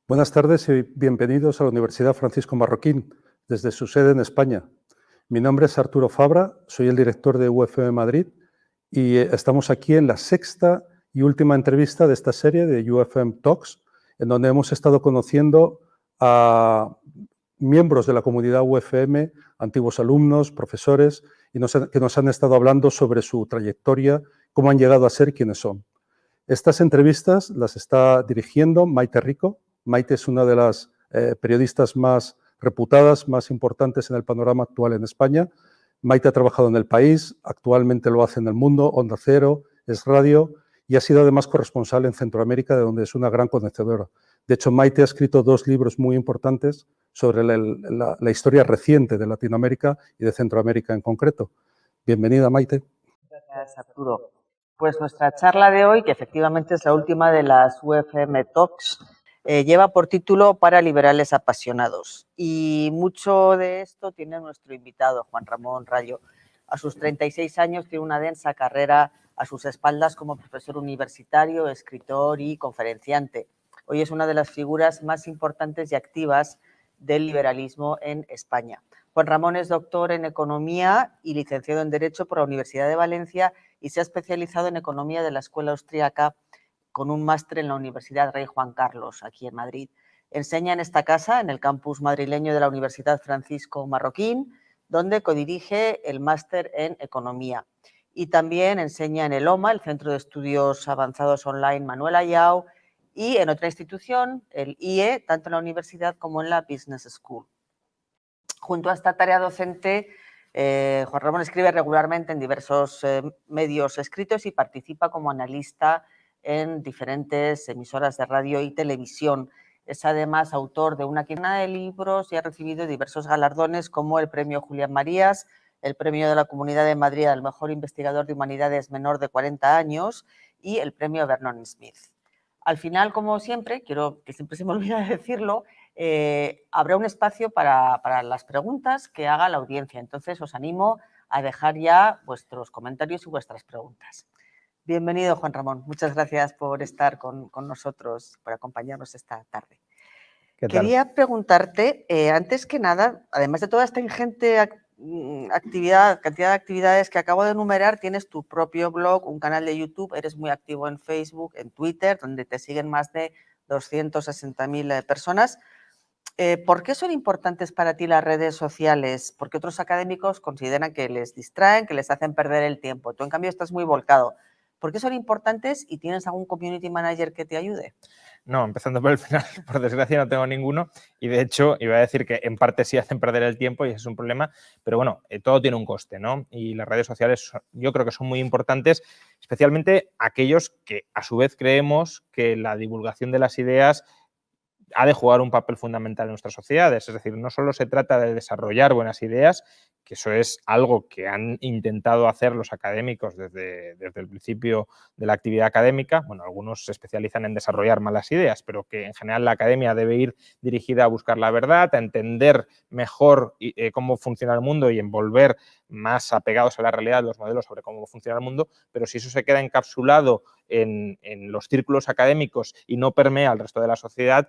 Buenas tardes y bienvenidos a la Universidad Francisco Marroquín, desde su sede en España. Mi nombre es Arturo Fabra, soy el director de UFM Madrid y estamos aquí en la sexta y última entrevista de esta serie de UFM Talks, en donde hemos estado conociendo a miembros de la comunidad UFM, antiguos alumnos, profesores, que nos han estado hablando sobre su trayectoria, cómo han llegado a ser quienes son. Estas entrevistas las está dirigiendo Maite Rico. Maite es una de las periodistas más reputadas, más importantes en el panorama actual en España. Maite ha trabajado en El País, actualmente lo hace en El Mundo, Onda Cero, Es Radio, y ha sido además corresponsal en Centroamérica, de donde es una gran conocedora. De hecho, Maite ha escrito 2 libros muy importantes sobre la historia reciente de Latinoamérica y de Centroamérica en concreto. Bienvenida, Maite. Gracias, Arturo. Pues nuestra charla de hoy, que efectivamente es la última de las UFM Talks, lleva por título Para liberales apasionados. Y mucho de esto tiene nuestro invitado, Juan Ramón Rayo. A sus 36 años tiene una densa carrera a sus espaldas como profesor universitario, escritor y conferenciante. Hoy es una de las figuras más importantes y activas del liberalismo en España. Juan Ramón es doctor en Economía y licenciado en Derecho por la Universidad de Valencia y se ha especializado en Economía de la Escuela Austríaca con un máster en la Universidad Rey Juan Carlos, aquí en Madrid. Enseña en esta casa, en el campus madrileño de la Universidad Francisco Marroquín, donde codirige el máster en Economía. Y también enseña en el OMA, el Centro de Estudios Avanzados Online Manuel Ayau, y en otra institución, el IE, tanto en la universidad como en la Business School. Junto a esta tarea docente, Juan Ramón escribe regularmente en diversos medios escritos y participa como analista en diferentes emisoras de radio y televisión. Es además autor de una quincena de libros y ha recibido diversos galardones como el Premio Julián Marías, el Premio de la Comunidad de Madrid al Mejor Investigador de Humanidades menor de 40 años y el Premio Vernon Smith. Al final, como siempre, quiero que siempre se me olvida decirlo, habrá un espacio para las preguntas que haga la audiencia. Entonces, os animo a dejar ya vuestros comentarios y vuestras preguntas. Bienvenido, Juan Ramón. Muchas gracias por estar con nosotros, por acompañarnos esta tarde. Quería preguntarte, antes que nada, además de toda esta ingente cantidad de actividades que acabo de enumerar, tienes tu propio blog, un canal de YouTube, eres muy activo en Facebook, en Twitter, donde te siguen más de 260.000 personas. ¿Por qué son importantes para ti las redes sociales? Porque otros académicos consideran que les distraen, que les hacen perder el tiempo. Tú, en cambio, estás muy volcado. ¿Por qué son importantes y tienes algún community manager que te ayude? No, empezando por el final, por desgracia no tengo ninguno y de hecho iba a decir que en parte sí hacen perder el tiempo y ese es un problema, pero bueno, todo tiene un coste, ¿no? Y las redes sociales yo creo que son muy importantes, especialmente aquellos que a su vez creemos que la divulgación de las ideas ha de jugar un papel fundamental en nuestras sociedades. Es decir, no solo se trata de desarrollar buenas ideas, que eso es algo que han intentado hacer los académicos desde el principio de la actividad académica. Bueno, algunos se especializan en desarrollar malas ideas, pero que en general la academia debe ir dirigida a buscar la verdad, a entender mejor cómo funciona el mundo y envolver más apegados a la realidad los modelos sobre cómo funciona el mundo, pero si eso se queda encapsulado en los círculos académicos y no permea al resto de la sociedad,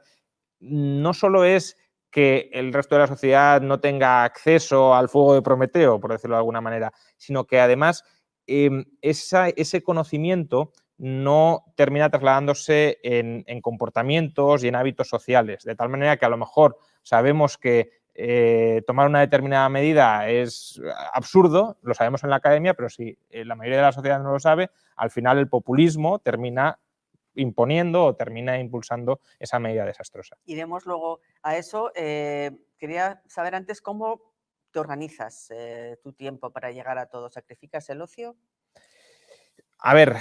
no solo es que el resto de la sociedad no tenga acceso al fuego de Prometeo, por decirlo de alguna manera, sino que además ese conocimiento no termina trasladándose en comportamientos y en hábitos sociales, de tal manera que a lo mejor sabemos que tomar una determinada medida es absurdo, lo sabemos en la academia, pero si la mayoría de la sociedad no lo sabe, al final el populismo termina imponiendo o termina impulsando esa medida desastrosa. Iremos luego a eso. Quería saber antes cómo te organizas tu tiempo para llegar a todo. ¿Sacrificas el ocio? A ver,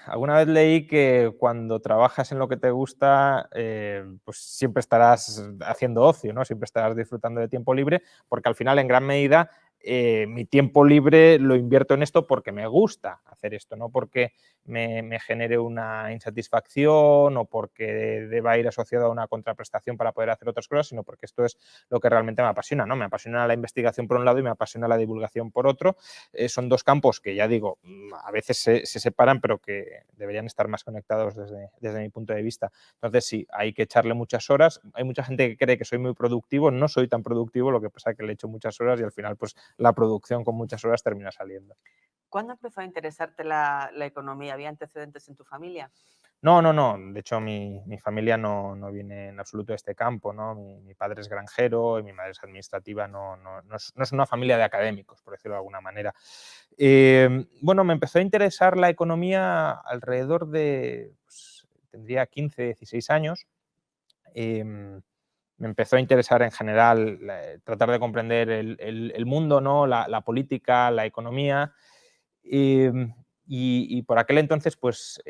alguna vez leí que cuando trabajas en lo que te gusta, pues siempre estarás haciendo ocio, ¿no? Siempre estarás disfrutando de tiempo libre, porque al final, en gran medida, mi tiempo libre lo invierto en esto porque me gusta hacer esto, no porque me genere una insatisfacción o porque deba ir asociado a una contraprestación para poder hacer otras cosas, sino porque esto es lo que realmente me apasiona, ¿no? Me apasiona la investigación por un lado y me apasiona la divulgación por otro. Son dos campos que, ya digo, a veces se separan, pero que deberían estar más conectados desde mi punto de vista. Entonces, sí, hay que echarle muchas horas. Hay mucha gente que cree que soy muy productivo. No soy tan productivo, lo que pasa es que le echo muchas horas y al final, pues, la producción con muchas horas termina saliendo. ¿Cuándo empezó a interesarte la economía? ¿Había antecedentes en tu familia? No. De hecho, mi familia no viene en absoluto de este campo, ¿no? Mi padre es granjero y mi madre es administrativa. No es una familia de académicos, por decirlo de alguna manera. Bueno, me empezó a interesar la economía alrededor de, pues, tendría 15, 16 años. Me empezó a interesar en general tratar de comprender el mundo, ¿no? La política, la economía. Y por aquel entonces, pues,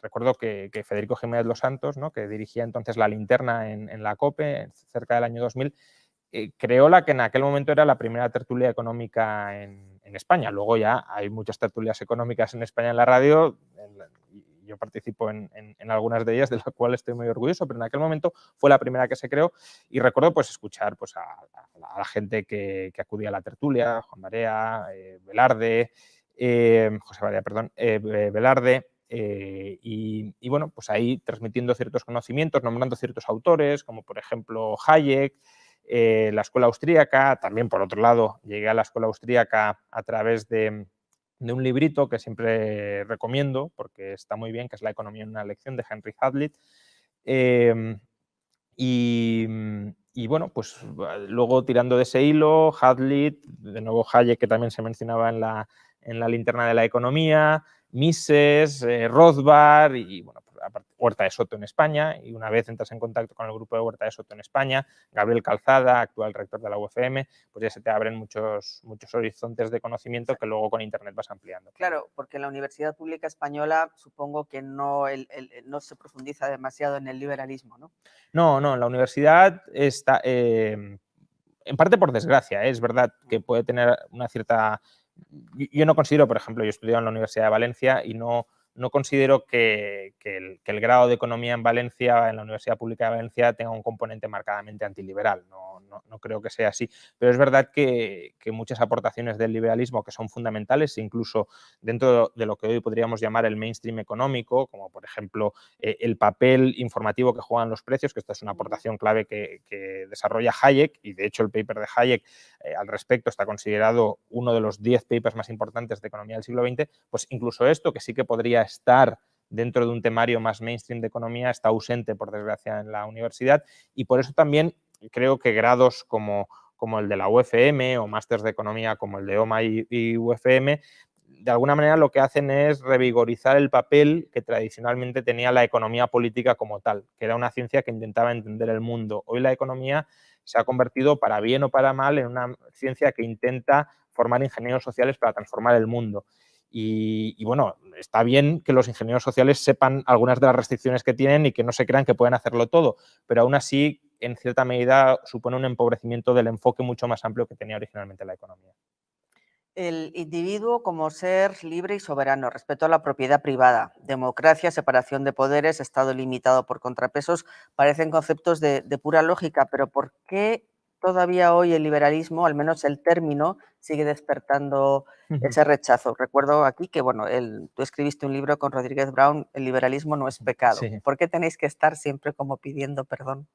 recuerdo que Federico Jiménez Los Santos, ¿no?, que dirigía entonces La Linterna en la COPE, cerca del año 2000, creó la que en aquel momento era la primera tertulia económica en España. Luego ya hay muchas tertulias económicas en España en la radio, y yo participo en algunas de ellas, de las cuales estoy muy orgulloso, pero en aquel momento fue la primera que se creó y recuerdo, pues, escuchar, pues, a la gente que acudía a la tertulia, Juan Barea, Velarde, José María, perdón, Velarde, y bueno, pues ahí transmitiendo ciertos conocimientos, nombrando ciertos autores, como por ejemplo Hayek, la escuela austríaca. También, por otro lado, llegué a la escuela austríaca a través de un librito que siempre recomiendo porque está muy bien, que es La economía en una lección, de Henry Hazlitt. Y bueno, pues luego, tirando de ese hilo, Hazlitt, de nuevo Hayek, que también se mencionaba en la linterna de la economía, Mises, Rothbard y, bueno, aparte, Huerta de Soto en España. Y una vez entras en contacto con el grupo de Huerta de Soto en España, Gabriel Calzada, actual rector de la UFM, pues ya se te abren muchos horizontes de conocimiento que luego con Internet vas ampliando. Claro, porque en la Universidad Pública Española supongo que no se profundiza demasiado en el liberalismo, ¿no? No, en la universidad está, en parte por desgracia, es verdad que puede tener una cierta... Yo no considero, por ejemplo, yo he estudiado en la Universidad de Valencia y no considero que el grado de economía en Valencia, en la Universidad Pública de Valencia, tenga un componente marcadamente antiliberal. No creo que sea así. Pero es verdad que muchas aportaciones del liberalismo, que son fundamentales, incluso dentro de lo que hoy podríamos llamar el mainstream económico, como por ejemplo el papel informativo que juegan los precios, que esta es una aportación clave que desarrolla Hayek, y de hecho el paper de Hayek al respecto está considerado uno de los 10 papers más importantes de economía del siglo XX, pues incluso esto, que sí que podría estar dentro de un temario más mainstream de economía, está ausente, por desgracia, en la universidad. Y por eso también creo que grados como el de la UFM o másters de economía como el de OMA y UFM, de alguna manera lo que hacen es revigorizar el papel que tradicionalmente tenía la economía política como tal, que era una ciencia que intentaba entender el mundo. Hoy la economía se ha convertido, para bien o para mal, en una ciencia que intenta formar ingenieros sociales para transformar el mundo. Y bueno, está bien que los ingenieros sociales sepan algunas de las restricciones que tienen y que no se crean que pueden hacerlo todo, pero aún así, en cierta medida, supone un empobrecimiento del enfoque mucho más amplio que tenía originalmente la economía. El individuo como ser libre y soberano, respeto a la propiedad privada, democracia, separación de poderes, Estado limitado por contrapesos, parecen conceptos de pura lógica, pero ¿por qué todavía hoy el liberalismo, al menos el término, sigue despertando ese rechazo? Recuerdo aquí que, bueno, tú escribiste un libro con Rodríguez Brown, El liberalismo no es pecado. Sí. ¿Por qué tenéis que estar siempre como pidiendo perdón?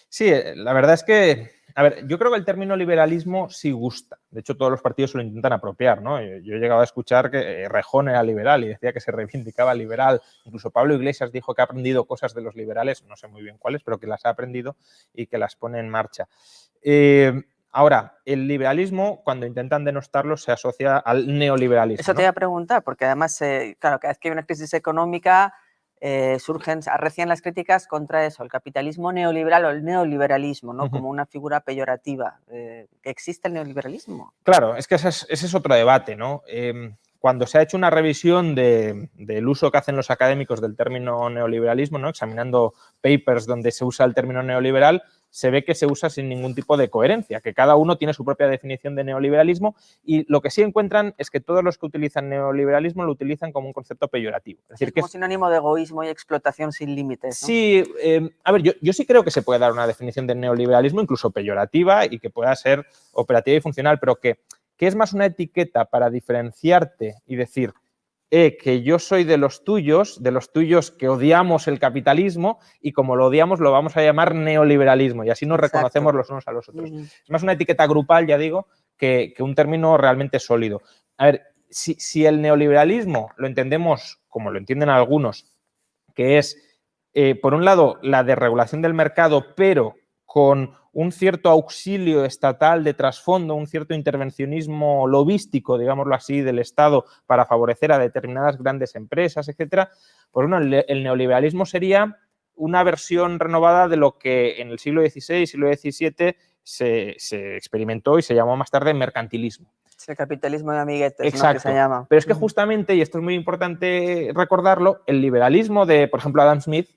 Sí, la verdad es que, a ver, yo creo que el término liberalismo sí gusta. De hecho, todos los partidos se lo intentan apropiar, ¿no? Yo he llegado a escuchar que Rejón era liberal y decía que se reivindicaba liberal. Incluso Pablo Iglesias dijo que ha aprendido cosas de los liberales, no sé muy bien cuáles, pero que las ha aprendido y que las pone en marcha. Ahora, el liberalismo, cuando intentan denostarlo, se asocia al neoliberalismo. Eso te iba a preguntar, porque además, claro, cada vez que hay una crisis económica, arrecian las críticas contra eso, el capitalismo neoliberal o el neoliberalismo, ¿no? Como una figura peyorativa. ¿Que existe el neoliberalismo? Claro, es que ese es otro debate, ¿no? Cuando se ha hecho una revisión del uso que hacen los académicos del término neoliberalismo, ¿no?, examinando papers donde se usa el término neoliberal, se ve que se usa sin ningún tipo de coherencia, que cada uno tiene su propia definición de neoliberalismo y lo que sí encuentran es que todos los que utilizan neoliberalismo lo utilizan como un concepto peyorativo. Es decir, como sinónimo de egoísmo y explotación sin límites, ¿no? Sí, a ver, yo sí creo que se puede dar una definición de neoliberalismo incluso peyorativa y que pueda ser operativa y funcional, pero que es más una etiqueta para diferenciarte y decir que yo soy de los tuyos que odiamos el capitalismo y como lo odiamos lo vamos a llamar neoliberalismo y así nos reconocemos los unos a los otros. Es más una etiqueta grupal, ya digo, que un término realmente sólido. A ver, si el neoliberalismo lo entendemos como lo entienden algunos, que es, por un lado, la desregulación del mercado, pero con un cierto auxilio estatal de trasfondo, un cierto intervencionismo lobístico, digámoslo así, del Estado para favorecer a determinadas grandes empresas, etcétera. Pues bueno, el neoliberalismo sería una versión renovada de lo que en el siglo XVI, siglo XVII se experimentó y se llamó más tarde mercantilismo. Es el capitalismo de amiguetes, exacto, ¿no? Que se llama. Pero es que justamente, y esto es muy importante recordarlo, el liberalismo de, por ejemplo, Adam Smith,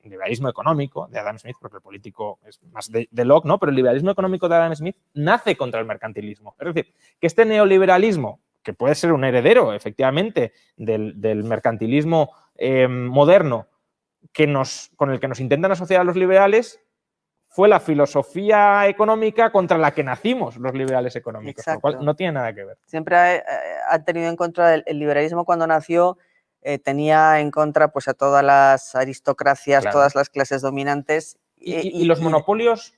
el liberalismo económico de Adam Smith, porque el político es más de Locke, ¿no? Pero el liberalismo económico de Adam Smith nace contra el mercantilismo. Es decir, que este neoliberalismo, que puede ser un heredero, efectivamente, del mercantilismo moderno, con el que nos intentan asociar a los liberales, fue la filosofía económica contra la que nacimos los liberales económicos, exacto, lo cual no tiene nada que ver. Siempre ha tenido en contra el liberalismo cuando nació, tenía en contra pues a todas las aristocracias, claro, todas las clases dominantes. Y los monopolios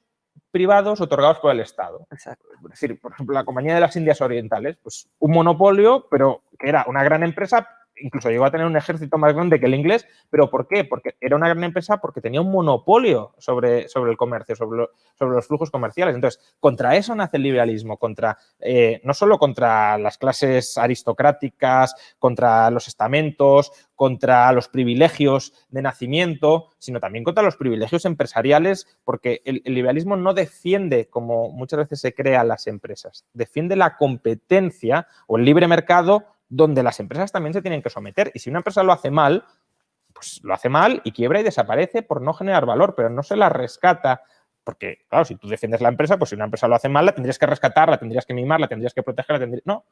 privados otorgados por el Estado. Exacto. Es decir, por ejemplo, la Compañía de las Indias Orientales, pues un monopolio, pero que era una gran empresa, incluso llegó a tener un ejército más grande que el inglés, pero ¿por qué? Porque era una gran empresa porque tenía un monopolio sobre el comercio, sobre los flujos comerciales. Entonces, contra eso nace el liberalismo, no solo contra las clases aristocráticas, contra los estamentos, contra los privilegios de nacimiento, sino también contra los privilegios empresariales, porque el liberalismo no defiende, como muchas veces se crea, las empresas, defiende la competencia o el libre mercado donde las empresas también se tienen que someter. Y si una empresa lo hace mal, pues lo hace mal y quiebra y desaparece por no generar valor, pero no se la rescata. Porque, claro, si tú defiendes la empresa, pues si una empresa lo hace mal, la tendrías que rescatar, la tendrías que mimar, la tendrías que proteger, no.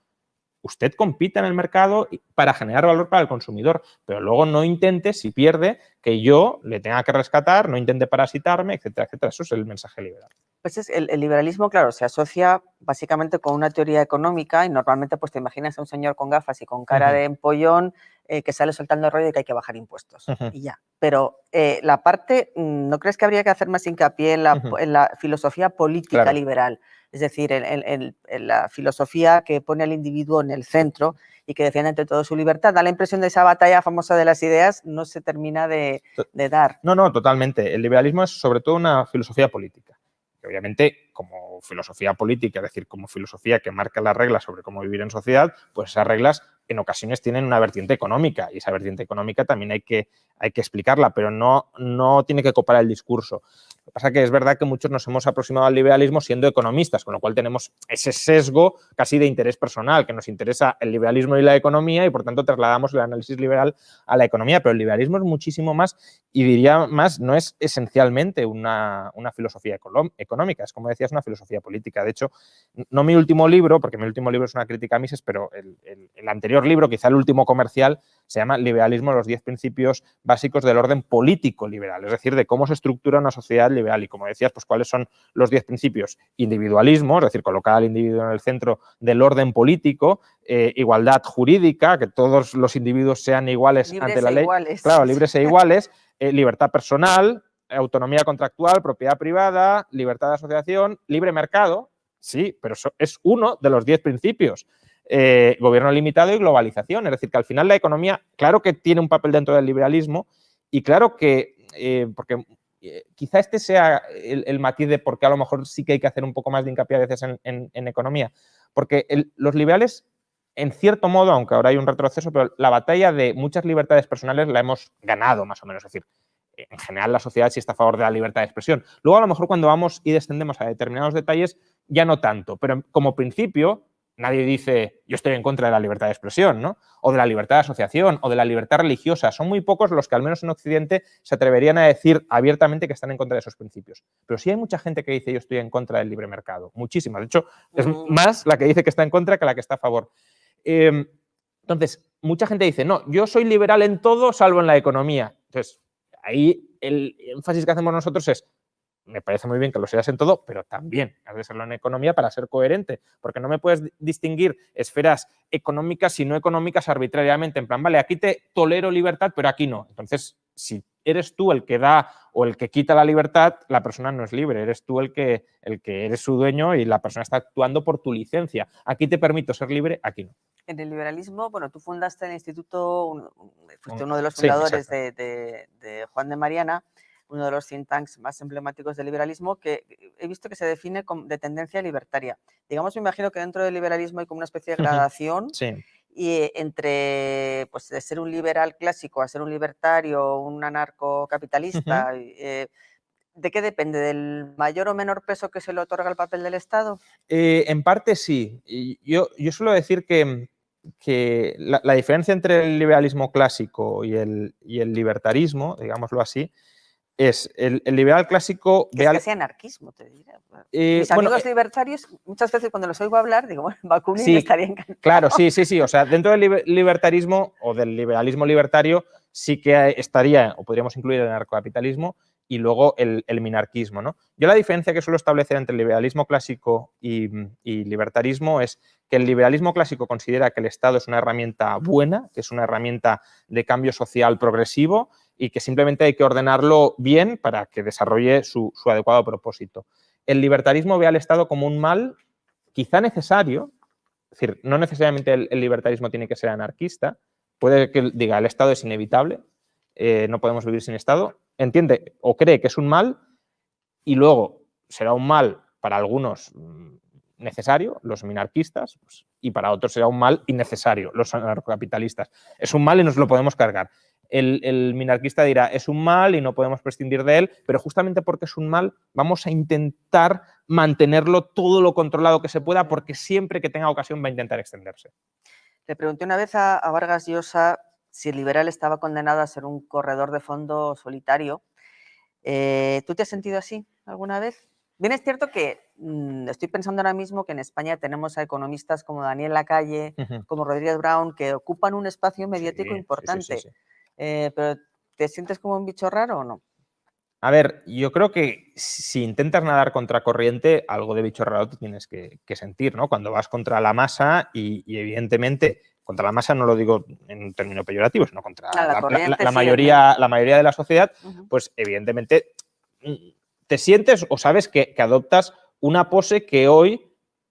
Usted compite en el mercado para generar valor para el consumidor, pero luego no intente, si pierde, que yo le tenga que rescatar, no intente parasitarme, etcétera, etcétera. Eso es el mensaje liberal. Pues el liberalismo, claro, se asocia básicamente con una teoría económica y normalmente pues te imaginas a un señor con gafas y con cara de empollón que sale soltando el rollo de que hay que bajar impuestos y ya. Pero la parte, ¿no crees que habría que hacer más hincapié en la filosofía política liberal? Es decir, en la filosofía que pone al individuo en el centro y que defiende ante todo su libertad. Da la impresión de esa batalla famosa de las ideas no se termina de dar. No, totalmente. El liberalismo es sobre todo una filosofía política. Que obviamente, como filosofía política, es decir, como filosofía que marca las reglas sobre cómo vivir en sociedad, pues esas reglas en ocasiones tienen una vertiente económica y esa vertiente económica también hay que explicarla, pero no tiene que copar el discurso. Lo que pasa es que es verdad que muchos nos hemos aproximado al liberalismo siendo economistas, con lo cual tenemos ese sesgo casi de interés personal, que nos interesa el liberalismo y la economía y por tanto trasladamos el análisis liberal a la economía, pero el liberalismo es muchísimo más y diría más, no es esencialmente una filosofía económica, es como decías, una filosofía política. De hecho, no mi último libro, porque mi último libro es una crítica a Mises, pero el anterior libro, quizá el último comercial, se llama Liberalismo, los 10 principios básicos del orden político liberal, es decir, de cómo se estructura una sociedad liberal. Y como decías, pues cuáles son los 10 principios. Individualismo, es decir, colocar al individuo en el centro del orden político, igualdad jurídica, que todos los individuos sean iguales ante la ley. Iguales. Claro, libres e iguales, libertad personal, autonomía contractual, propiedad privada, libertad de asociación, libre mercado, sí, pero eso es uno de los 10 principios. Gobierno limitado y globalización. Es decir, que al final la economía, claro que tiene un papel dentro del liberalismo y claro que, porque quizá este sea el matiz de por qué a lo mejor sí que hay que hacer un poco más de hincapié a veces en economía, porque los liberales, en cierto modo, aunque ahora hay un retroceso, pero la batalla de muchas libertades personales la hemos ganado más o menos. Es decir, en general la sociedad sí está a favor de la libertad de expresión. Luego a lo mejor cuando vamos y descendemos a determinados detalles ya no tanto, pero como principio nadie dice yo estoy en contra de la libertad de expresión, ¿no? O de la libertad de asociación, o de la libertad religiosa. Son muy pocos los que, al menos en Occidente, se atreverían a decir abiertamente que están en contra de esos principios. Pero sí hay mucha gente que dice yo estoy en contra del libre mercado. Muchísima. De hecho, es más la que dice que está en contra que la que está a favor. Entonces, mucha gente dice, no, yo soy liberal en todo salvo en la economía. Entonces, ahí el énfasis que hacemos nosotros es, me parece muy bien que lo seas en todo, pero también has de serlo en economía para ser coherente, porque no me puedes distinguir esferas económicas y no económicas arbitrariamente, en plan, vale, aquí te tolero libertad, pero aquí no. Entonces, si eres tú el que da o el que quita la libertad, la persona no es libre, eres tú el que eres su dueño y la persona está actuando por tu licencia. Aquí te permito ser libre, aquí no. En el liberalismo, bueno, tú fundaste el instituto, fuiste uno de los fundadores de Juan de Mariana, uno de los think tanks más emblemáticos del liberalismo, que he visto que se define de tendencia libertaria. Digamos, me imagino que dentro del liberalismo hay como una especie de gradación y entre pues, de ser un liberal clásico a ser un libertario, un anarcocapitalista. ¿De qué depende? ¿Del mayor o menor peso que se le otorga al papel del Estado? En parte sí. Yo suelo decir que la diferencia entre el liberalismo clásico y el libertarismo, digámoslo así, es el liberal clásico... Que es casi anarquismo, te diré. Mis amigos libertarios, muchas veces cuando los oigo hablar, digo, bueno, Bakunin estaría encantado. Claro, sí. O sea, dentro del libertarismo o del liberalismo libertario sí que estaría, o podríamos incluir el anarcocapitalismo y luego el minarquismo, ¿no? Yo la diferencia que suelo establecer entre el liberalismo clásico y libertarismo es que el liberalismo clásico considera que el Estado es una herramienta buena, que es una herramienta de cambio social progresivo y que simplemente hay que ordenarlo bien para que desarrolle su adecuado propósito. El libertarismo ve al Estado como un mal quizá necesario, es decir, no necesariamente el libertarismo tiene que ser anarquista, puede que diga el Estado es inevitable, no podemos vivir sin Estado, entiende o cree que es un mal y luego será un mal para algunos necesario, los minarquistas, pues, y para otros será un mal innecesario, los anarcocapitalistas. Es un mal y nos lo podemos cargar. El minarquista dirá, es un mal y no podemos prescindir de él, pero justamente porque es un mal vamos a intentar mantenerlo todo lo controlado que se pueda porque siempre que tenga ocasión va a intentar extenderse. Le pregunté una vez a Vargas Llosa si el liberal estaba condenado a ser un corredor de fondo solitario. ¿Tú te has sentido así alguna vez? Bien, es cierto que estoy pensando ahora mismo que en España tenemos a economistas como Daniel Lacalle, como Rodríguez Brown, que ocupan un espacio mediático importante. Sí. Pero ¿te sientes como un bicho raro o no? A ver, yo creo que si intentas nadar contra corriente, algo de bicho raro te tienes que sentir, ¿no? Cuando vas contra la masa y evidentemente, contra la masa no lo digo en un término peyorativo, sino contra la mayoría de la sociedad, pues evidentemente te sientes o sabes que adoptas una pose que hoy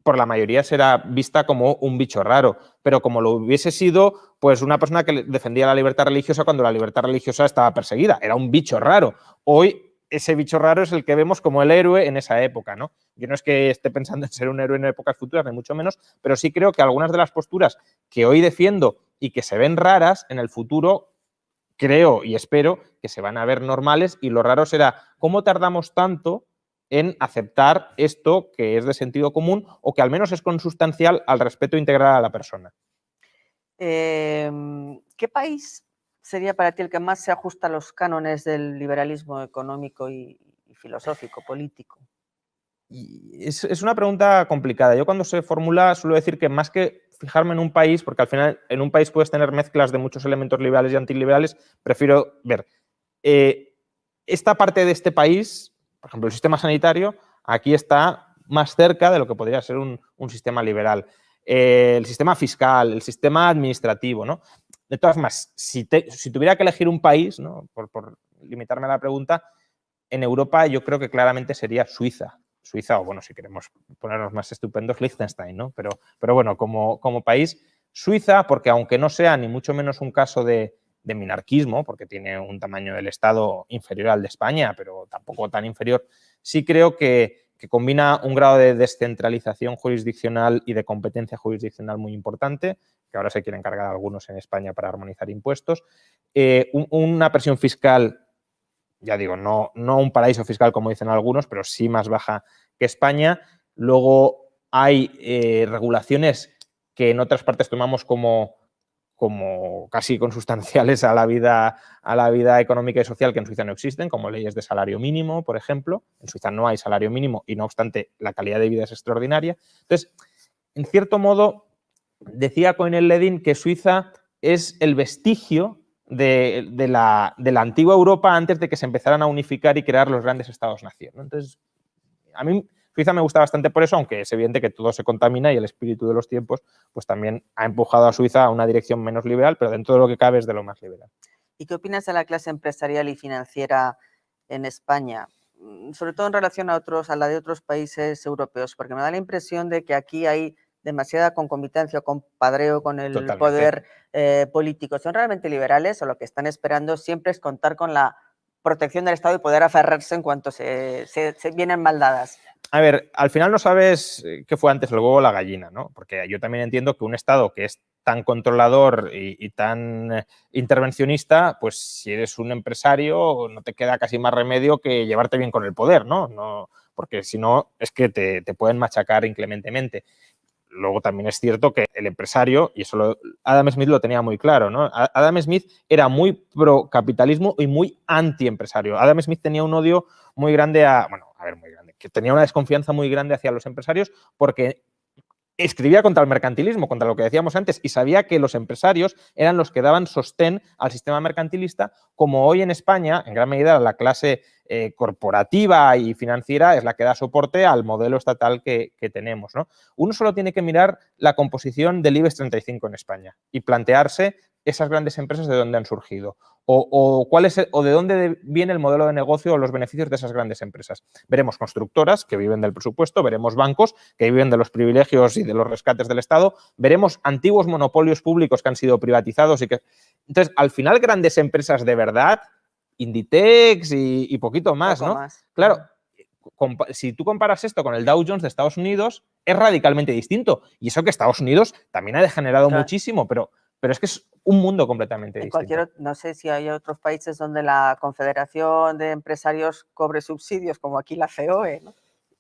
por la mayoría será vista como un bicho raro, pero como lo hubiese sido pues una persona que defendía la libertad religiosa cuando la libertad religiosa estaba perseguida, era un bicho raro. Hoy ese bicho raro es el que vemos como el héroe en esa época, ¿no? Yo no es que esté pensando en ser un héroe en épocas futuras, ni mucho menos, pero sí creo que algunas de las posturas que hoy defiendo y que se ven raras en el futuro, creo y espero que se van a ver normales, y lo raro será cómo tardamos tanto en aceptar esto que es de sentido común o que al menos es consustancial al respeto integral a la persona. ¿Qué país sería para ti el que más se ajusta a los cánones del liberalismo económico y filosófico, político? Es una pregunta complicada. Yo cuando se formula suelo decir que más que fijarme en un país, porque al final en un país puedes tener mezclas de muchos elementos liberales y antiliberales, prefiero ver esta parte de este país. Por ejemplo, el sistema sanitario aquí está más cerca de lo que podría ser un sistema liberal. El sistema fiscal, el sistema administrativo, ¿no? De todas formas, si tuviera que elegir un país, ¿no? por limitarme a la pregunta, en Europa yo creo que claramente sería Suiza. Suiza, o bueno, si queremos ponernos más estupendos, Liechtenstein, ¿no? Pero bueno, como país, Suiza, porque aunque no sea ni mucho menos un caso de minarquismo, porque tiene un tamaño del Estado inferior al de España, pero tampoco tan inferior, sí creo que combina un grado de descentralización jurisdiccional y de competencia jurisdiccional muy importante, que ahora se quieren cargar algunos en España para armonizar impuestos, una presión fiscal, ya digo, no un paraíso fiscal como dicen algunos, pero sí más baja que España. Luego hay regulaciones que en otras partes tomamos como casi consustanciales a la vida económica y social, que en Suiza no existen, como leyes de salario mínimo, por ejemplo. En Suiza no hay salario mínimo y, no obstante, la calidad de vida es extraordinaria. Entonces, en cierto modo, decía Cohen-Ledin que Suiza es el vestigio de la antigua Europa antes de que se empezaran a unificar y crear los grandes estados-nación, ¿no? Entonces, a mí Suiza me gusta bastante por eso, aunque es evidente que todo se contamina y el espíritu de los tiempos pues también ha empujado a Suiza a una dirección menos liberal, pero dentro de lo que cabe es de lo más liberal. ¿Y qué opinas de la clase empresarial y financiera en España? Sobre todo en relación a la de otros países europeos, porque me da la impresión de que aquí hay demasiada concomitancia o compadreo con el Totalmente. poder político. ¿Son realmente liberales o lo que están esperando siempre es contar con la protección del Estado y poder aferrarse en cuanto se vienen mal dadas? A ver, al final no sabes qué fue antes el huevo o la gallina, ¿no? Porque yo también entiendo que un Estado que es tan controlador y tan intervencionista, pues si eres un empresario no te queda casi más remedio que llevarte bien con el poder, ¿no? Porque si no es que te pueden machacar inclementemente. Luego también es cierto que el empresario, y eso Adam Smith lo tenía muy claro, ¿no? Adam Smith era muy pro capitalismo y muy anti-empresario. Adam Smith tenía un odio muy grande muy grande, que tenía una desconfianza muy grande hacia los empresarios porque escribía contra el mercantilismo, contra lo que decíamos antes, y sabía que los empresarios eran los que daban sostén al sistema mercantilista, como hoy en España, en gran medida, la clase corporativa y financiera es la que da soporte al modelo estatal que tenemos, ¿no? Uno solo tiene que mirar la composición del IBEX 35 en España y plantearse esas grandes empresas de dónde han surgido o de dónde viene el modelo de negocio o los beneficios de esas grandes empresas. Veremos constructoras que viven del presupuesto, veremos bancos que viven de los privilegios y de los rescates del Estado, veremos antiguos monopolios públicos que han sido privatizados y que... Entonces, al final, grandes empresas de verdad, Inditex y poquito más, Poco ¿no? más. Claro, si tú comparas esto con el Dow Jones de Estados Unidos, es radicalmente distinto. Y eso que Estados Unidos también ha degenerado muchísimo, pero es que es un mundo completamente distinto. No sé si hay otros países donde la Confederación de Empresarios cobre subsidios, como aquí la COE, ¿no?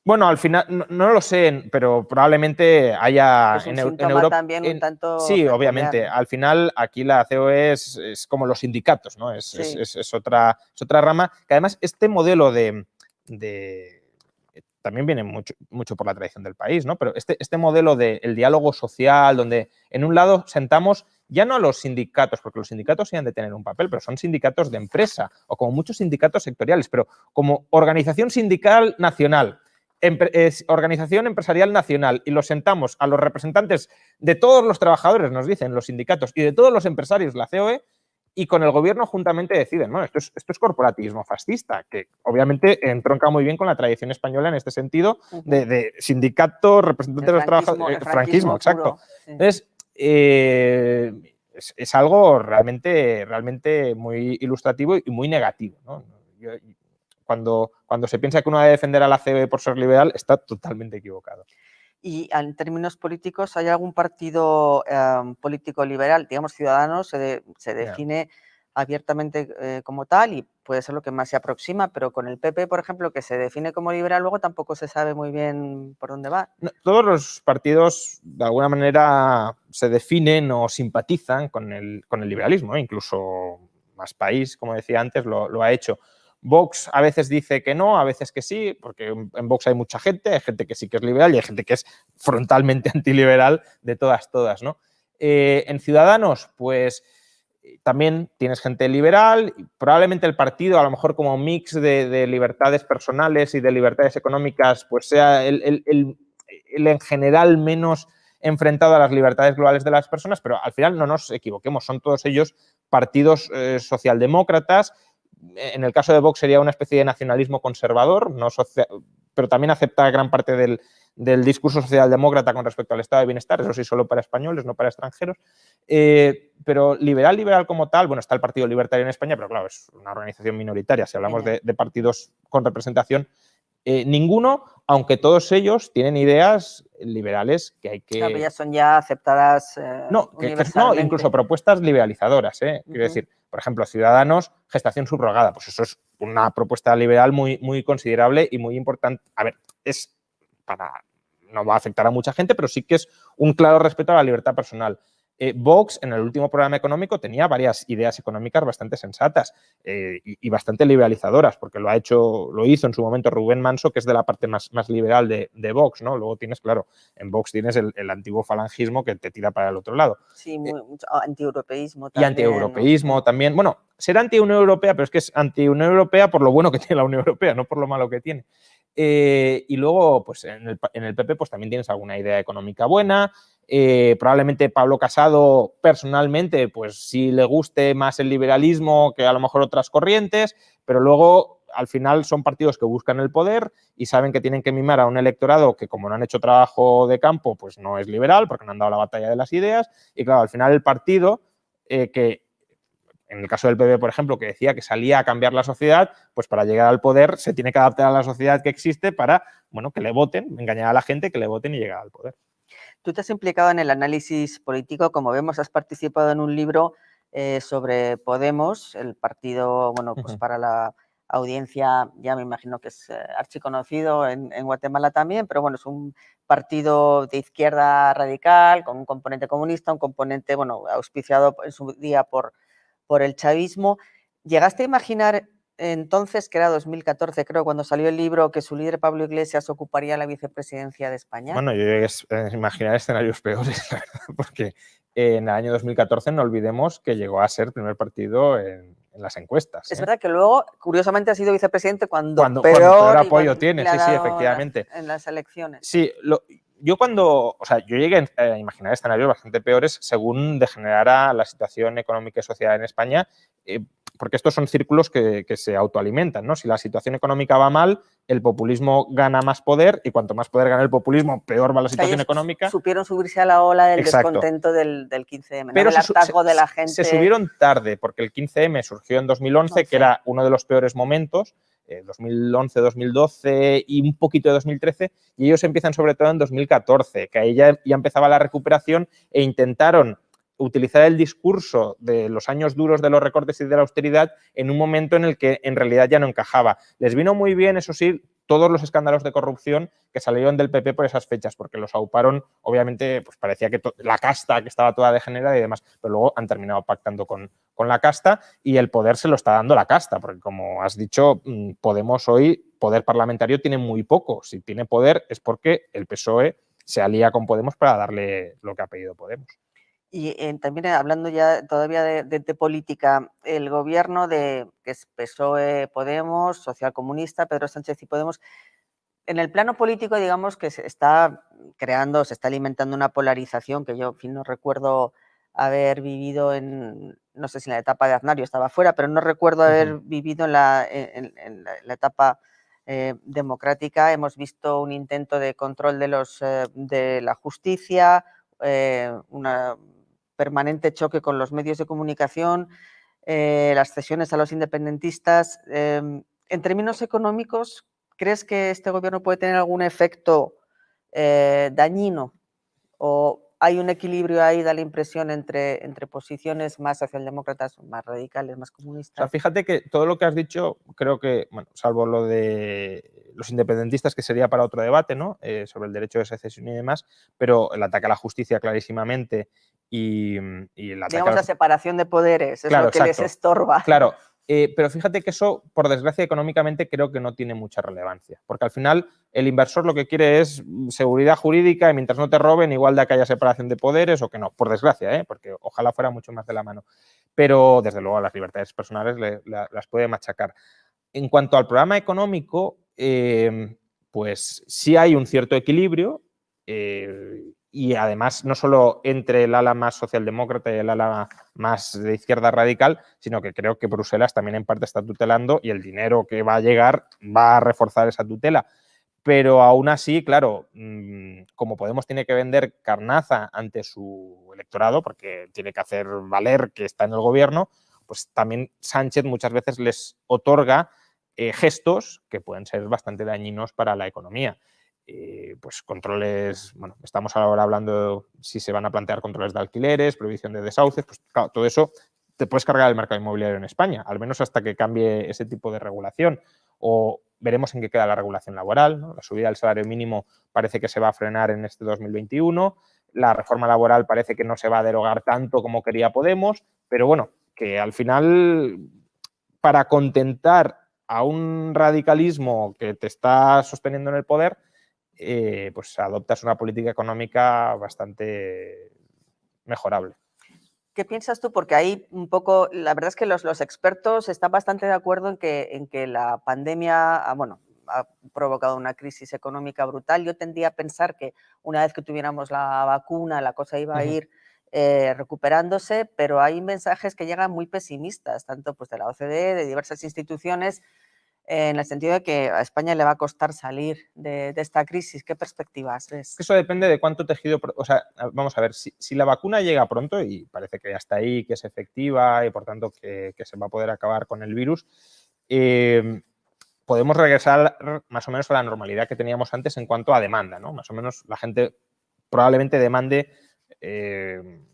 Bueno, al final, no lo sé, pero probablemente haya Es un en síntoma Europa. también un tanto Sí, peculiar, obviamente. ¿no? Al final, aquí la COE es como los sindicatos, ¿no? Sí. Es otra rama. Que además, este modelo también viene mucho por la tradición del país, ¿no? Pero este modelo del diálogo social, donde en un lado sentamos ya no a los sindicatos, porque los sindicatos sí han de tener un papel, pero son sindicatos de empresa o como muchos sindicatos sectoriales, pero como organización sindical nacional, organización empresarial nacional, y los sentamos a los representantes de todos los trabajadores, nos dicen los sindicatos, y de todos los empresarios, la COE, y con el gobierno juntamente deciden, ¿no? Esto es corporativismo fascista, que obviamente entronca muy bien con la tradición española en este sentido de sindicato, representantes de los trabajadores, franquismo, exacto. Sí. Entonces, es algo realmente muy ilustrativo y muy negativo, ¿no? Cuando se piensa que uno debe defender a la COE por ser liberal, está totalmente equivocado. Y en términos políticos, ¿hay algún partido político liberal? Digamos, Ciudadanos se define abiertamente como tal y puede ser lo que más se aproxima, pero con el PP, por ejemplo, que se define como liberal, luego tampoco se sabe muy bien por dónde va. No, todos los partidos, de alguna manera, se definen o simpatizan con el liberalismo, ¿eh? Incluso Más País, como decía antes, lo ha hecho. Vox a veces dice que no, a veces que sí, porque en Vox hay mucha gente, hay gente que sí que es liberal y hay gente que es frontalmente antiliberal de todas, ¿no? En Ciudadanos, pues también tienes gente liberal, y probablemente el partido, a lo mejor como mix de libertades personales y de libertades económicas, pues sea el en general menos enfrentado a las libertades globales de las personas, pero al final no nos equivoquemos, son todos ellos partidos socialdemócratas. En el caso de Vox sería una especie de nacionalismo conservador, pero también acepta gran parte del discurso socialdemócrata con respecto al estado de bienestar, eso sí, solo para españoles, no para extranjeros. Pero liberal como tal, bueno, está el Partido Libertario en España, pero claro, es una organización minoritaria. Si hablamos de partidos con representación, ninguno, aunque todos ellos tienen ideas liberales que hay que... Claro, ya son ya aceptadas universalmente. Incluso propuestas liberalizadoras, ¿eh? Quiero decir, por ejemplo, Ciudadanos, gestación subrogada, pues eso es una propuesta liberal muy, muy considerable y muy importante. A ver, no va a afectar a mucha gente, pero sí que es un claro respeto a la libertad personal. Vox, en el último programa económico, tenía varias ideas económicas bastante sensatas y bastante liberalizadoras, porque lo hizo en su momento Rubén Manso, que es de la parte más liberal de Vox, ¿no? Luego tienes, claro, en Vox tienes el antiguo falangismo que te tira para el otro lado. Sí, mucho antieuropeísmo también. Y antieuropeísmo, ¿no? También. Bueno, ser anti-Unión Europea, pero es que es anti-Unión Europea por lo bueno que tiene la Unión Europea, no por lo malo que tiene. Y luego, pues en el PP pues también tienes alguna idea económica buena. Probablemente Pablo Casado, personalmente, pues sí le guste más el liberalismo que a lo mejor otras corrientes, pero luego al final son partidos que buscan el poder y saben que tienen que mimar a un electorado que, como no han hecho trabajo de campo, pues no es liberal porque no han dado la batalla de las ideas. Y claro, al final el partido que en el caso del PP, por ejemplo, que decía que salía a cambiar la sociedad, pues para llegar al poder se tiene que adaptar a la sociedad que existe para, bueno, que le voten, engañar a la gente, que le voten y llegar al poder. Tú te has implicado en el análisis político, como vemos, has participado en un libro sobre Podemos, el partido, bueno, pues para la audiencia, ya me imagino que es archiconocido en Guatemala también, pero bueno, es un partido de izquierda radical, con un componente comunista, un componente, bueno, auspiciado en su día por el chavismo. ¿Llegaste a imaginar entonces, que era 2014, creo, cuando salió el libro, que su líder Pablo Iglesias ocuparía la vicepresidencia de España? Bueno, yo llegué a imaginar escenarios peores, la verdad, porque en el año 2014 no olvidemos que llegó a ser primer partido en las encuestas. Es verdad que luego, curiosamente, ha sido vicepresidente cuando peor apoyo tiene, sí, efectivamente. En las elecciones. Sí, yo llegué a imaginar escenarios bastante peores según degenerara la situación económica y social en España, porque estos son círculos que se autoalimentan, ¿no? Si la situación económica va mal, el populismo gana más poder y cuanto más poder gana el populismo, peor va la situación económica. Supieron subirse a la ola del descontento del 15M, pero el hartazgo de la gente. Se subieron tarde, porque el 15M surgió en 2011, que era uno de los peores momentos, 2011, 2012 y un poquito de 2013, y ellos empiezan sobre todo en 2014, que ahí ya empezaba la recuperación e intentaron utilizar el discurso de los años duros de los recortes y de la austeridad en un momento en el que en realidad ya no encajaba. Les vino muy bien, eso sí, todos los escándalos de corrupción que salieron del PP por esas fechas, porque los auparon, obviamente, pues parecía que la casta que estaba toda degenerada y demás, pero luego han terminado pactando con la casta y el poder se lo está dando la casta, porque como has dicho, Podemos hoy, poder parlamentario tiene muy poco. Si tiene poder es porque el PSOE se alía con Podemos para darle lo que ha pedido Podemos. Y también hablando ya todavía de política, el gobierno que es PSOE, Podemos, Socialcomunista, Pedro Sánchez y Podemos, en el plano político, digamos que se está alimentando una polarización que yo, en fin, no recuerdo haber vivido no sé si en la etapa de Aznar, yo estaba fuera, pero no recuerdo haber vivido en la etapa democrática. Hemos visto un intento de control de la justicia, una permanente choque con los medios de comunicación, las cesiones a los independentistas. En términos económicos, ¿crees que este gobierno puede tener algún efecto dañino? ¿O hay un equilibrio ahí, da la impresión, entre posiciones más socialdemócratas, más radicales, más comunistas? O sea, fíjate que todo lo que has dicho, creo que, bueno, salvo lo de los independentistas, que sería para otro debate, ¿no? Sobre el derecho de secesión y demás, pero el ataque a la justicia clarísimamente y el ataque digamos, la separación de poderes, es lo que les estorba. Claro, pero fíjate que eso, por desgracia, económicamente creo que no tiene mucha relevancia, porque al final el inversor lo que quiere es seguridad jurídica y mientras no te roben, igual de que haya separación de poderes o que no, por desgracia, porque ojalá fuera mucho más de la mano. Pero, desde luego, las libertades personales las puede machacar. En cuanto al programa económico, pues sí hay un cierto equilibrio y además no solo entre el ala más socialdemócrata y el ala más de izquierda radical, sino que creo que Bruselas también en parte está tutelando y el dinero que va a llegar va a reforzar esa tutela. Pero aún así, claro, como Podemos tiene que vender carnaza ante su electorado, porque tiene que hacer valer que está en el gobierno, pues también Sánchez muchas veces les otorga gestos que pueden ser bastante dañinos para la economía. Pues controles, bueno, estamos ahora hablando si se van a plantear controles de alquileres, prohibición de desahucios, pues claro, todo eso te puedes cargar el mercado inmobiliario en España, al menos hasta que cambie ese tipo de regulación. O veremos en qué queda la regulación laboral, ¿no? La subida del salario mínimo parece que se va a frenar en este 2021, la reforma laboral parece que no se va a derogar tanto como quería Podemos, pero bueno, que al final, para contentar a un radicalismo que te está sosteniendo en el poder, pues adoptas una política económica bastante mejorable. ¿Qué piensas tú? Porque ahí un poco, la verdad es que los expertos están bastante de acuerdo en que la pandemia ha provocado una crisis económica brutal. Yo tendría a pensar que una vez que tuviéramos la vacuna la cosa iba a ir recuperándose, pero hay mensajes que llegan muy pesimistas, tanto pues, de la OCDE, de diversas instituciones, en el sentido de que a España le va a costar salir de esta crisis. ¿Qué perspectivas ves? Eso depende de cuánto tejido... O sea, vamos a ver, si la vacuna llega pronto, y parece que ya está ahí, que es efectiva y por tanto que se va a poder acabar con el virus, podemos regresar más o menos a la normalidad que teníamos antes en cuanto a demanda, ¿no? Más o menos la gente probablemente demande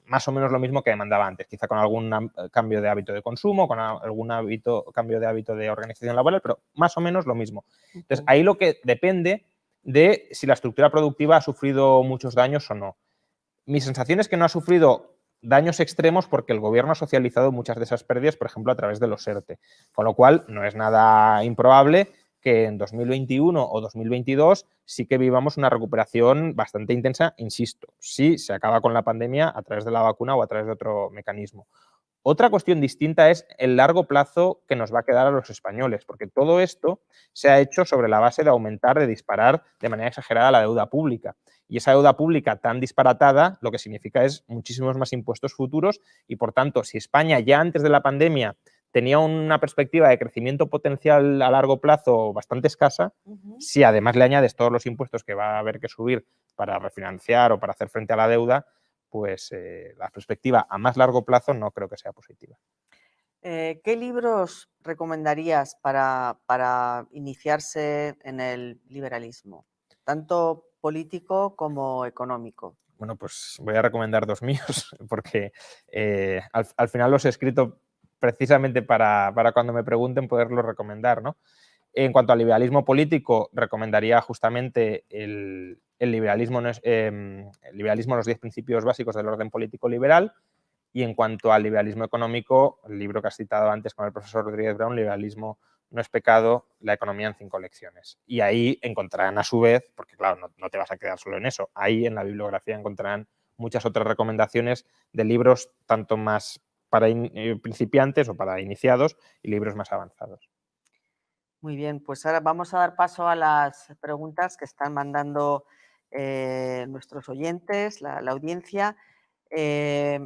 más o menos lo mismo que demandaba antes, quizá con algún cambio de hábito de consumo, con algún cambio de hábito de organización laboral, pero más o menos lo mismo. Entonces, ahí lo que depende de si la estructura productiva ha sufrido muchos daños o no. Mi sensación es que no ha sufrido daños extremos porque el gobierno ha socializado muchas de esas pérdidas, por ejemplo, a través de los ERTE, con lo cual no es nada improbable que en 2021 o 2022 sí que vivamos una recuperación bastante intensa, insisto, si se acaba con la pandemia a través de la vacuna o a través de otro mecanismo. Otra cuestión distinta es el largo plazo que nos va a quedar a los españoles, porque todo esto se ha hecho sobre la base de aumentar, de disparar de manera exagerada la deuda pública. Y esa deuda pública tan disparatada lo que significa es muchísimos más impuestos futuros y, por tanto, si España ya antes de la pandemia tenía una perspectiva de crecimiento potencial a largo plazo bastante escasa, si además le añades todos los impuestos que va a haber que subir para refinanciar o para hacer frente a la deuda, pues la perspectiva a más largo plazo no creo que sea positiva. ¿Qué libros recomendarías para iniciarse en el liberalismo, tanto político como económico? Bueno, pues voy a recomendar dos míos, porque al final los he escrito precisamente para cuando me pregunten poderlos recomendar, ¿no? En cuanto al liberalismo político, recomendaría justamente el liberalismo, el liberalismo, los 10 principios básicos del orden político liberal. Y en cuanto al liberalismo económico, el libro que has citado antes con el profesor Rodríguez Brown, Liberalismo no es pecado, la economía en 5 lecciones. Y ahí encontrarán a su vez, porque claro, no te vas a quedar solo en eso, ahí en la bibliografía encontrarán muchas otras recomendaciones de libros tanto más para principiantes o para iniciados y libros más avanzados. Muy bien, pues ahora vamos a dar paso a las preguntas que están mandando nuestros oyentes, la audiencia.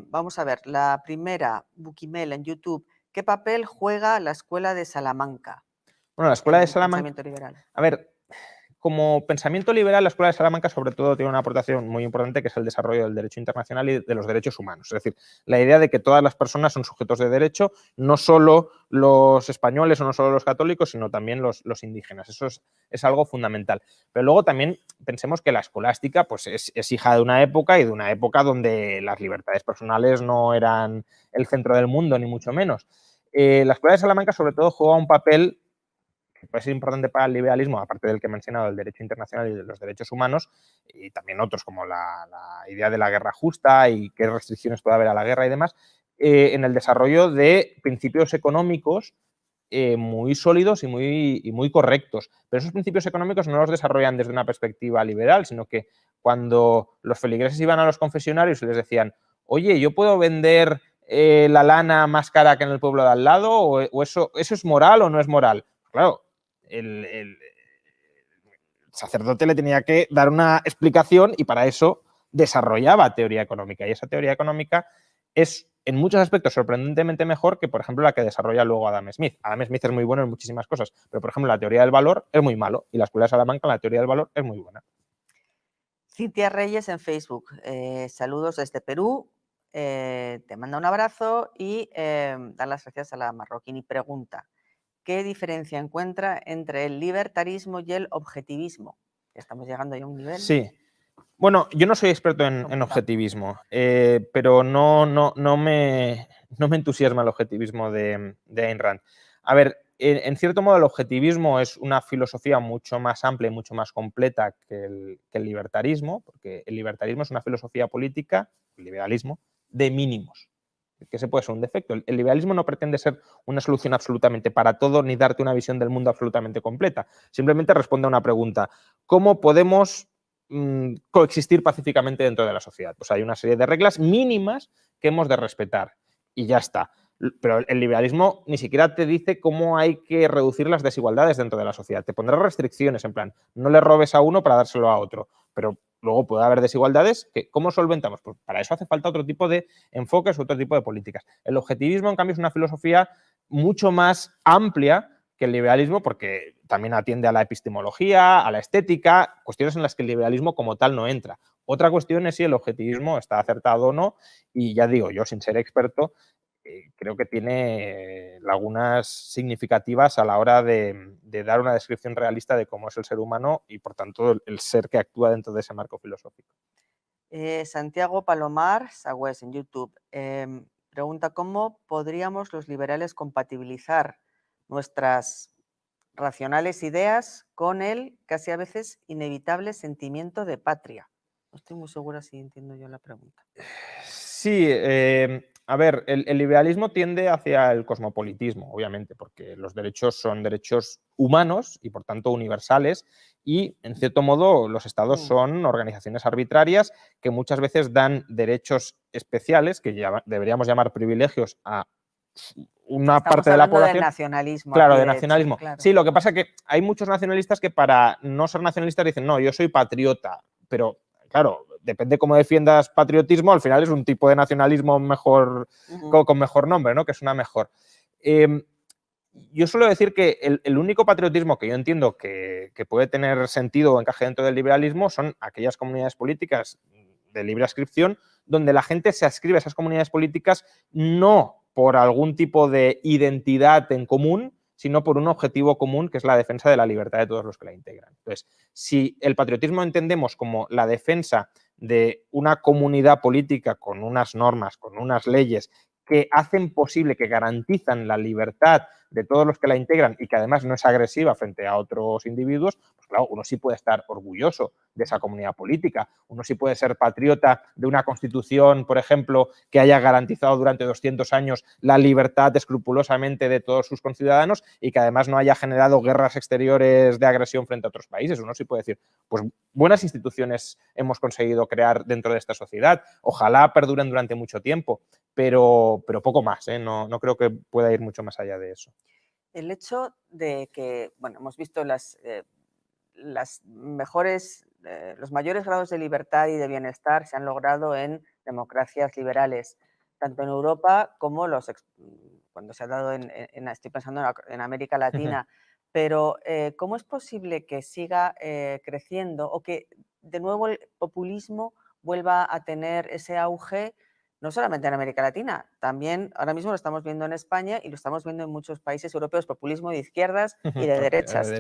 Vamos a ver, la primera, Bukimel en YouTube. ¿Qué papel juega la Escuela de Salamanca? Bueno, la Escuela de Salamanca... Pensamiento liberal. A ver, como pensamiento liberal, la Escuela de Salamanca sobre todo tiene una aportación muy importante que es el desarrollo del derecho internacional y de los derechos humanos. Es decir, la idea de que todas las personas son sujetos de derecho, no solo los españoles o no solo los católicos, sino también los indígenas. Eso es algo fundamental. Pero luego también pensemos que la escolástica pues, es hija de una época y de una época donde las libertades personales no eran el centro del mundo, ni mucho menos. La Escuela de Salamanca sobre todo juega un papel que puede ser importante para el liberalismo, aparte del que he mencionado, el derecho internacional y de los derechos humanos, y también otros como la idea de la guerra justa y qué restricciones puede haber a la guerra y demás, en el desarrollo de principios económicos muy sólidos y muy correctos. Pero esos principios económicos no los desarrollan desde una perspectiva liberal, sino que cuando los feligreses iban a los confesionarios y les decían, oye, ¿yo puedo vender la lana más cara que en el pueblo de al lado? ¿O eso es moral o no es moral? Claro, el sacerdote le tenía que dar una explicación y para eso desarrollaba teoría económica. Y esa teoría económica es en muchos aspectos sorprendentemente mejor que, por ejemplo, la que desarrolla luego Adam Smith. Adam Smith es muy bueno en muchísimas cosas, pero, por ejemplo, la teoría del valor es muy malo y la Escuela de Salamanca, la teoría del valor, es muy buena. Cintia Reyes en Facebook. Saludos desde Perú. Te manda un abrazo y da las gracias a la Marroquín y pregunta, ¿qué diferencia encuentra entre el libertarismo y el objetivismo? Estamos llegando ya a un nivel. Sí. Bueno, yo no soy experto en objetivismo, pero no me entusiasma el objetivismo de Ayn Rand. A ver, en cierto modo el objetivismo es una filosofía mucho más amplia y mucho más completa que el libertarismo, porque el libertarismo es una filosofía política, el liberalismo, de mínimos, que ese puede ser un defecto. El liberalismo no pretende ser una solución absolutamente para todo ni darte una visión del mundo absolutamente completa. Simplemente responde a una pregunta: ¿cómo podemos coexistir pacíficamente dentro de la sociedad? Pues hay una serie de reglas mínimas que hemos de respetar y ya está. Pero el liberalismo ni siquiera te dice cómo hay que reducir las desigualdades dentro de la sociedad. Te pondrá restricciones, en plan, no le robes a uno para dárselo a otro, pero luego puede haber desigualdades que ¿cómo solventamos? Pues para eso hace falta otro tipo de enfoques, otro tipo de políticas. El objetivismo, en cambio, es una filosofía mucho más amplia que el liberalismo, porque también atiende a la epistemología, a la estética, cuestiones en las que el liberalismo como tal no entra. Otra cuestión es si el objetivismo está acertado o no, y ya digo, yo sin ser experto, creo que tiene lagunas significativas a la hora de dar una descripción realista de cómo es el ser humano y, por tanto, el ser que actúa dentro de ese marco filosófico. Santiago Palomar Sagüés en YouTube pregunta cómo podríamos los liberales compatibilizar nuestras racionales ideas con el casi a veces inevitable sentimiento de patria. No estoy muy segura si entiendo yo la pregunta. Sí, a ver, el liberalismo tiende hacia el cosmopolitismo, obviamente, porque los derechos son derechos humanos y, por tanto, universales, y, en cierto modo, los estados son organizaciones arbitrarias que muchas veces dan derechos especiales, que deberíamos llamar privilegios, a una parte de la población. De nacionalismo. Claro, aquí, de nacionalismo. hecho, claro. Sí, lo que pasa es que hay muchos nacionalistas que para no ser nacionalistas dicen, no, yo soy patriota, pero claro, depende cómo defiendas patriotismo, al final es un tipo de nacionalismo mejor, con mejor nombre, ¿no? Que suena mejor. Yo suelo decir que el único patriotismo que yo entiendo que puede tener sentido o encaje dentro del liberalismo son aquellas comunidades políticas de libre adscripción donde la gente se adscribe a esas comunidades políticas no por algún tipo de identidad en común, sino por un objetivo común, que es la defensa de la libertad de todos los que la integran. Entonces, si el patriotismo entendemos como la defensa de una comunidad política con unas normas, con unas leyes que hacen posible, que garantizan la libertad de todos los que la integran y que además no es agresiva frente a otros individuos, pues claro, uno sí puede estar orgulloso de esa comunidad política, uno sí puede ser patriota de una constitución, por ejemplo, que haya garantizado durante 200 años la libertad escrupulosamente de todos sus conciudadanos y que además no haya generado guerras exteriores de agresión frente a otros países. Uno sí puede decir, pues buenas instituciones hemos conseguido crear dentro de esta sociedad, ojalá perduren durante mucho tiempo, pero poco más, ¿eh? No creo que pueda ir mucho más allá de eso. El hecho de que, bueno, hemos visto los mayores grados de libertad y de bienestar se han logrado en democracias liberales, tanto en Europa como cuando se ha dado estoy pensando en América Latina, pero ¿cómo es posible que siga creciendo o que de nuevo el populismo vuelva a tener ese auge? No solamente en América Latina, también ahora mismo lo estamos viendo en España y lo estamos viendo en muchos países europeos, populismo de izquierdas y de derechas.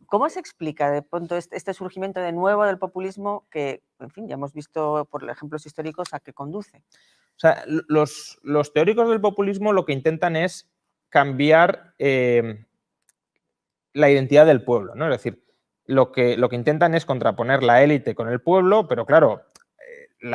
¿Cómo se explica de pronto este surgimiento de nuevo del populismo que, en fin, ya hemos visto por ejemplos históricos a qué conduce? O sea, los teóricos del populismo lo que intentan es cambiar la identidad del pueblo, ¿no? Es decir, lo que intentan es contraponer la élite con el pueblo, pero claro,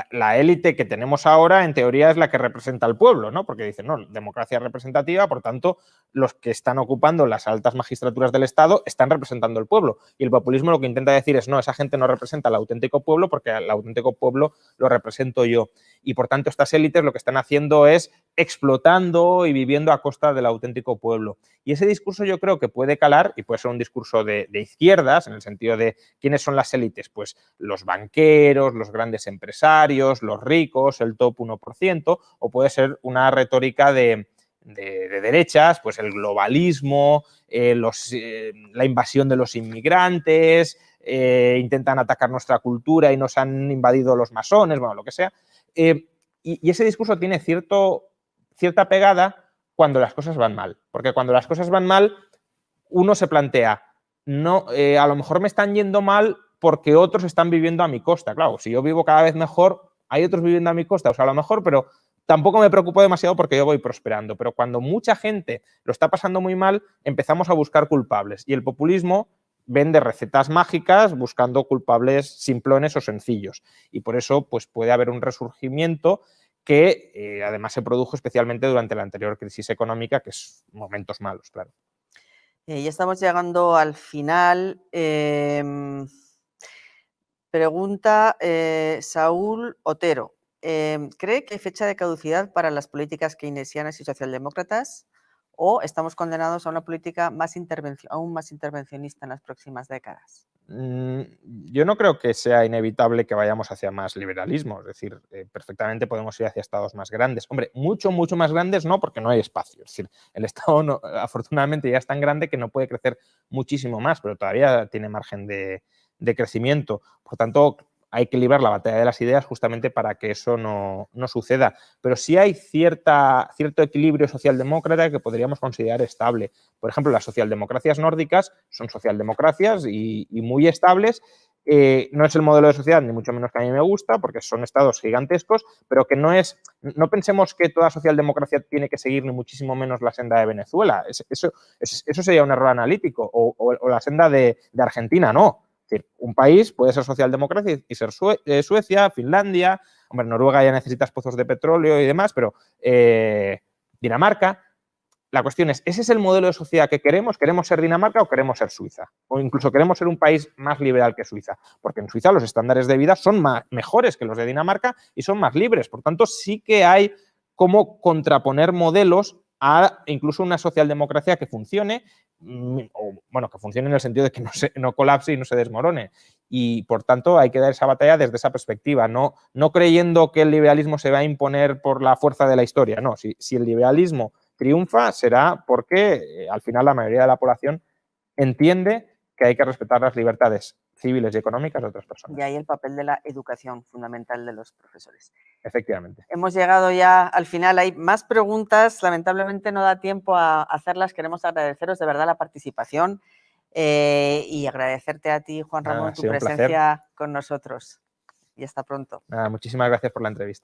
la élite que tenemos ahora en teoría es la que representa al pueblo, ¿no? Porque dicen, no, democracia representativa, por tanto, los que están ocupando las altas magistraturas del Estado están representando al pueblo. Y el populismo lo que intenta decir es, no, esa gente no representa al auténtico pueblo porque al auténtico pueblo lo represento yo. Y por tanto, estas élites lo que están haciendo es explotando y viviendo a costa del auténtico pueblo. Y ese discurso yo creo que puede calar y puede ser un discurso de izquierdas, en el sentido de ¿quiénes son las élites? Pues los banqueros, los grandes empresarios, los ricos, el top 1%, o puede ser una retórica de derechas, pues el globalismo, la invasión de los inmigrantes, intentan atacar nuestra cultura y nos han invadido los masones, bueno, lo que sea. Y ese discurso tiene cierta pegada cuando las cosas van mal, porque cuando las cosas van mal, uno se plantea, no, a lo mejor me están yendo mal porque otros están viviendo a mi costa. Claro, si yo vivo cada vez mejor, hay otros viviendo a mi costa, o sea, a lo mejor, pero tampoco me preocupo demasiado porque yo voy prosperando, pero cuando mucha gente lo está pasando muy mal, empezamos a buscar culpables y el populismo vende recetas mágicas buscando culpables simplones o sencillos y por eso pues, puede haber un resurgimiento que además se produjo especialmente durante la anterior crisis económica, que es momentos malos, claro. Ya estamos llegando al final. Pregunta Saúl Otero. ¿Cree que hay fecha de caducidad para las políticas keynesianas y socialdemócratas o estamos condenados a una política aún más intervencionista en las próximas décadas? Yo no creo que sea inevitable que vayamos hacia más liberalismo, es decir, perfectamente podemos ir hacia estados más grandes. Hombre, mucho más grandes no, porque no hay espacio. Es decir, el estado no, afortunadamente ya es tan grande que no puede crecer muchísimo más, pero todavía tiene margen de crecimiento. Por tanto, hay que librar la batalla de las ideas justamente para que eso no suceda. Pero sí hay cierto equilibrio socialdemócrata que podríamos considerar estable. Por ejemplo, las socialdemocracias nórdicas son socialdemocracias y muy estables. No es el modelo de sociedad, ni mucho menos que a mí me gusta, porque son estados gigantescos, pero que no pensemos que toda socialdemocracia tiene que seguir ni muchísimo menos la senda de Venezuela. Eso sería un error analítico. O la senda de Argentina, no. Es decir, un país puede ser socialdemocracia y ser Suecia, Finlandia, hombre, Noruega ya necesitas pozos de petróleo y demás, pero Dinamarca. La cuestión es, ¿ese es el modelo de sociedad que queremos? ¿Queremos ser Dinamarca o queremos ser Suiza? O incluso queremos ser un país más liberal que Suiza, porque en Suiza los estándares de vida son mejores que los de Dinamarca y son más libres. Por tanto, sí que hay cómo contraponer modelos a incluso una socialdemocracia que funcione, o bueno, que funcione en el sentido de que no colapse y no se desmorone. Y por tanto hay que dar esa batalla desde esa perspectiva, no creyendo que el liberalismo se va a imponer por la fuerza de la historia. No, si el liberalismo triunfa será porque al final la mayoría de la población entiende que hay que respetar las libertades civiles y económicas de otras personas. Y ahí el papel de la educación fundamental de los profesores. Efectivamente. Hemos llegado ya al final. Hay más preguntas, lamentablemente no da tiempo a hacerlas. Queremos agradeceros de verdad la participación y agradecerte a ti, Juan Ramón, tu presencia con nosotros. Y hasta pronto. Muchísimas gracias por la entrevista.